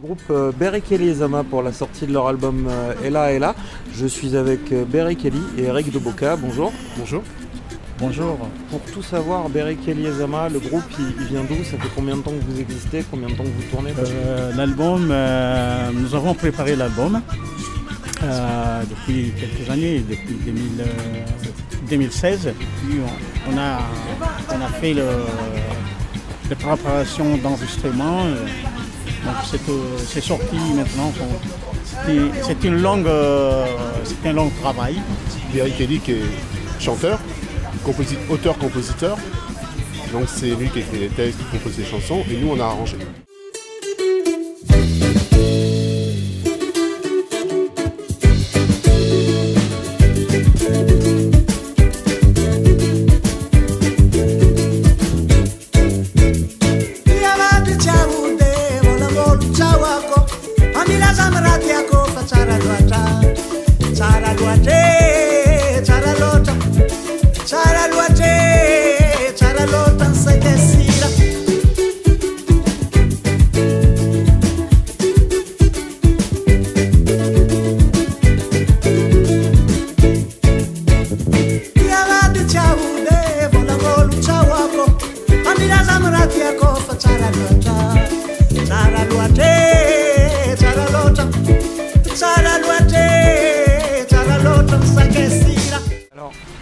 groupe Beric Kelly et Zama pour la sortie de leur album Ella Ella. Je suis avec Beric Kelly et Eric de Boca. Bonjour. Bonjour. Bonjour. Pour tout savoir, Beric Kelly et Zama, le groupe il vient d'où? Ça fait combien de temps que vous existez? Combien de temps que vous tournez? L'album, nous avons préparé l'album depuis quelques années, depuis 2016. Puis on a fait les préparations d'enregistrement. Donc c'est sorti maintenant. C'est un long travail. Beric Kelly qui est chanteur, auteur-compositeur. Donc c'est lui qui écrit les textes, qui compose les chansons et nous on a arrangé.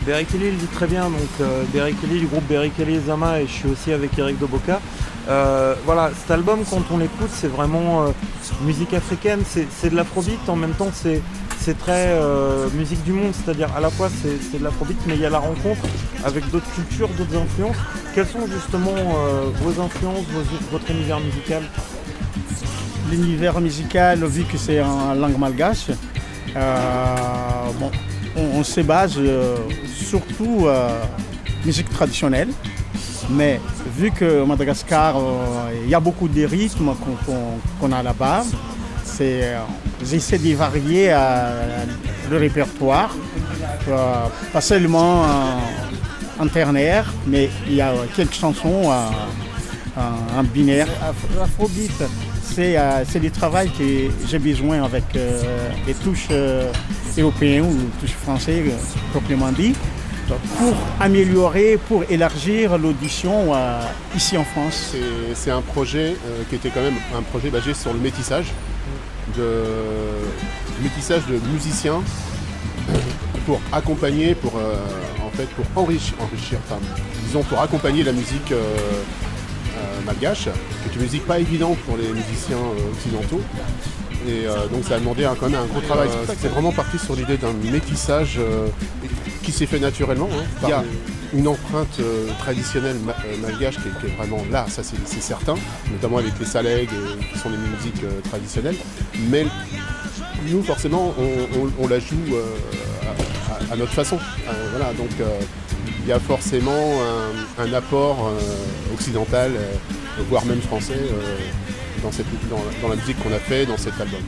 Beric Kelly le dit très bien, donc Beric Kelly du groupe Beric Kelly et Zama, et je suis aussi avec Eric de Boca. Voilà, cet album quand on l'écoute c'est vraiment musique africaine, c'est de l'afrobeat, en même temps c'est très musique du monde, c'est-à-dire à la fois c'est de l'afrobeat mais il y a la rencontre avec d'autres cultures, d'autres influences. Quelles sont justement vos influences, votre univers musical? L'univers musical, vu que c'est en langue malgache, on se base surtout musique traditionnelle, mais vu que Madagascar, il y a beaucoup de rythmes qu'on a là-bas, j'essaie de varier le répertoire, pas seulement en ternaire, mais il y a quelques chansons en binaire. Afrobeat, c'est du travail que j'ai besoin avec les touches européennes ou touches françaises, proprement dit, pour améliorer, pour élargir l'audition ici en France. C'est un projet qui était quand même un projet basé sur le métissage de musiciens pour accompagner, pour enrichir, pour accompagner la musique malgache, qui est une musique pas évidente pour les musiciens occidentaux. Et donc ça a demandé quand même un gros travail. C'est vraiment parti sur l'idée d'un métissage qui s'est fait naturellement. Il y a une empreinte traditionnelle malgache qui est vraiment là, ça c'est certain, notamment avec les salègues qui sont des musiques traditionnelles. Mais nous forcément on la joue à notre façon. Voilà, donc il y a forcément un apport occidental, voire même français, dans la musique qu'on a fait dans cet album.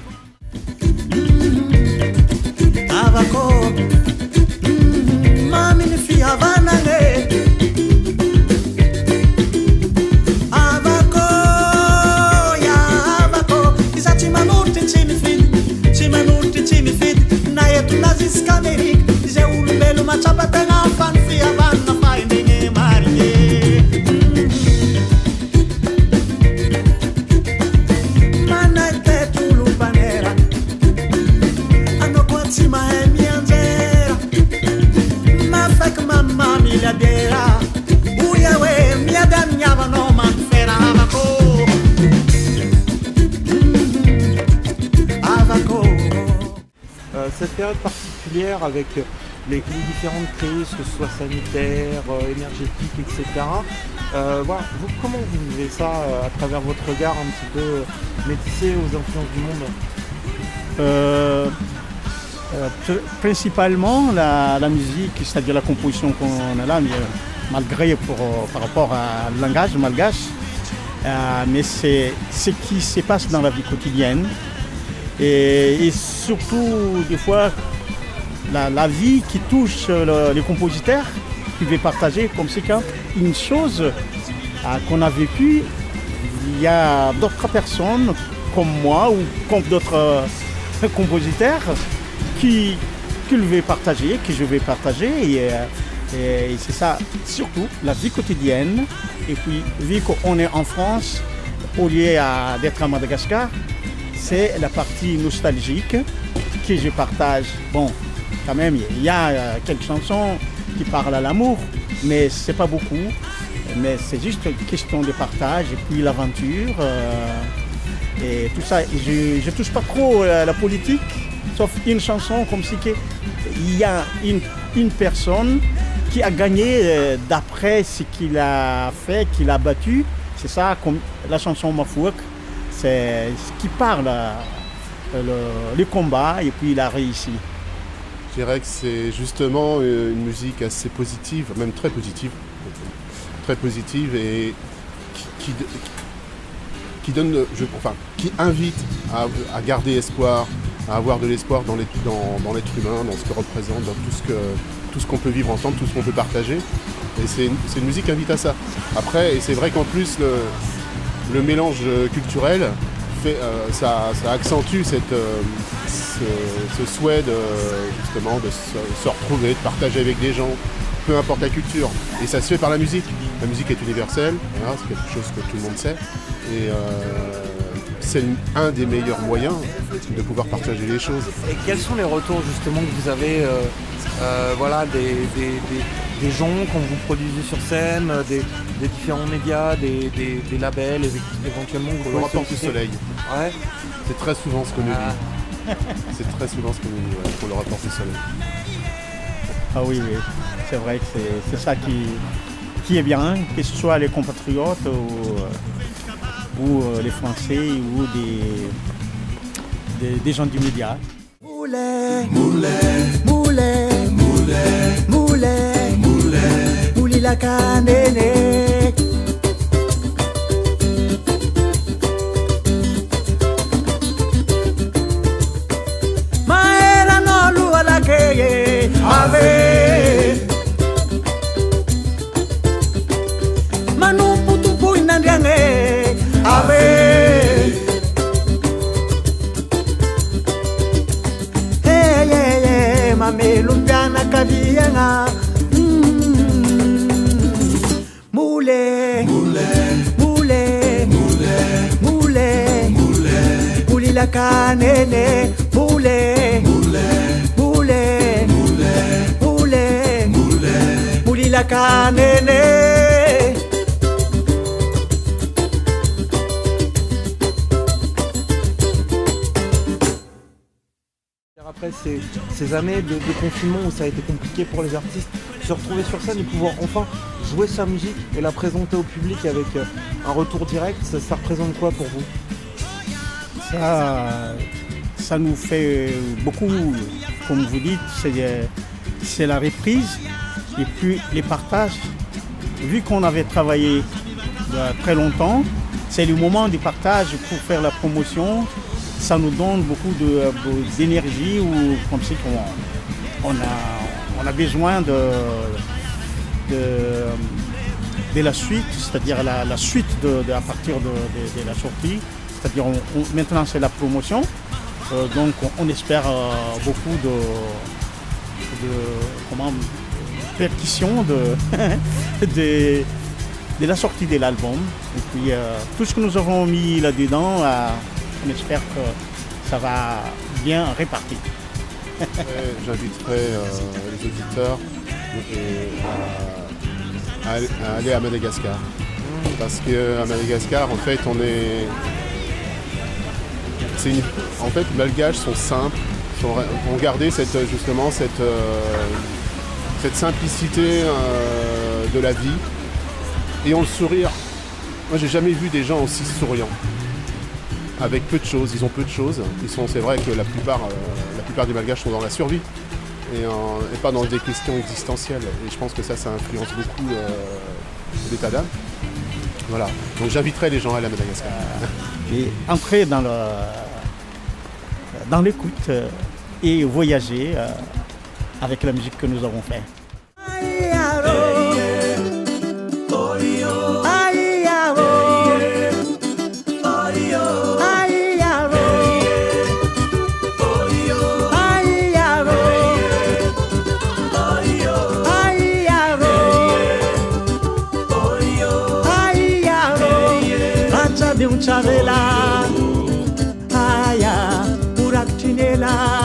Cette période particulière avec les différentes crises, que ce soit sanitaire, énergétique, etc. Voilà, comment vous vivez ça à travers votre regard un petit peu métissé aux influences du monde? Principalement la musique, c'est-à-dire la composition qu'on a là, malgré par rapport à le langage malgache, mais c'est ce qui se passe dans la vie quotidienne. Et surtout, des fois, la vie qui touche les compositeurs, qui veut partager comme c'est une chose qu'on a vécue. Il y a d'autres personnes comme moi ou comme d'autres compositeurs qui veulent partager, que je vais partager. Et c'est ça, surtout la vie quotidienne. Et puis, vu qu'on est en France, au lieu d'être à Madagascar, c'est la partie nostalgique que je partage. Bon, quand même, il y a quelques chansons qui parlent à l'amour, mais c'est pas beaucoup. Mais c'est juste une question de partage et puis l'aventure. Et tout ça, je touche pas trop la politique, sauf une chanson comme si il y a une personne qui a gagné d'après ce qu'il a fait, qu'il a battu. C'est ça, comme la chanson Mafouak, c'est ce qui parle, le combat, et puis il a réussi. Je dirais que c'est justement une musique assez positive, même très positive et qui donne, qui invite à garder espoir, à avoir de l'espoir dans l'être humain, dans ce que représente, dans tout ce qu'on peut vivre ensemble, tout ce qu'on peut partager. Et c'est une musique qui invite à ça. Après, et c'est vrai qu'en plus, le mélange culturel, ça accentue ce souhait justement de se retrouver, de partager avec des gens, peu importe la culture. Et ça se fait par la musique. La musique est universelle, voilà, c'est quelque chose que tout le monde sait. Et c'est un des meilleurs moyens de pouvoir partager les choses. Et quels sont les retours justement que vous avez des gens qu'on vous produisez sur scène, des différents médias, des labels éventuellement que vous Le rapport du soleil. Ouais. C'est très souvent ce qu'on nous dit. C'est très souvent ce qu'on nous dit, pour le rapport du soleil. Ah oui, c'est vrai que c'est ça qui est bien, que ce soit les compatriotes ou les Français ou des gens du média. Moulé, moulé, la canene. Maera no lua la que ave. Manu putu puinandiange ave. Hey, mame lumpiana kavianga. La canene, moulé, la canene. Après ces années de confinement où ça a été compliqué pour les artistes, se retrouver sur scène et pouvoir enfin jouer sa musique et la présenter au public avec un retour direct, ça représente quoi pour vous ? Ça nous fait beaucoup, comme vous dites, c'est la reprise et puis les partages. Vu qu'on avait travaillé très longtemps, c'est le moment du partage pour faire la promotion. Ça nous donne beaucoup d'énergie ou comme si on a besoin de la suite, c'est-à-dire la suite à partir de la sortie. C'est-à-dire maintenant c'est la promotion, donc on espère beaucoup de percussions de la sortie de l'album. Et puis tout ce que nous avons mis là-dedans, on espère que ça va bien répartir. J'inviterai les auditeurs à aller à Madagascar. Parce qu'à Madagascar, en fait, en fait, les Malgaches sont simples, ont gardé cette simplicité de la vie et ont le sourire. Moi, j'ai jamais vu des gens aussi souriants, avec peu de choses. Ils ont peu de choses. C'est vrai que la plupart des Malgaches sont dans la survie et pas dans des questions existentielles. Et je pense que ça influence beaucoup l'état d'âme. Voilà. Donc j'inviterai les gens à aller à Madagascar. Et entrer dans l'écoute et voyager avec la musique que nous avons faite. de un chavela, aya, pura chinela.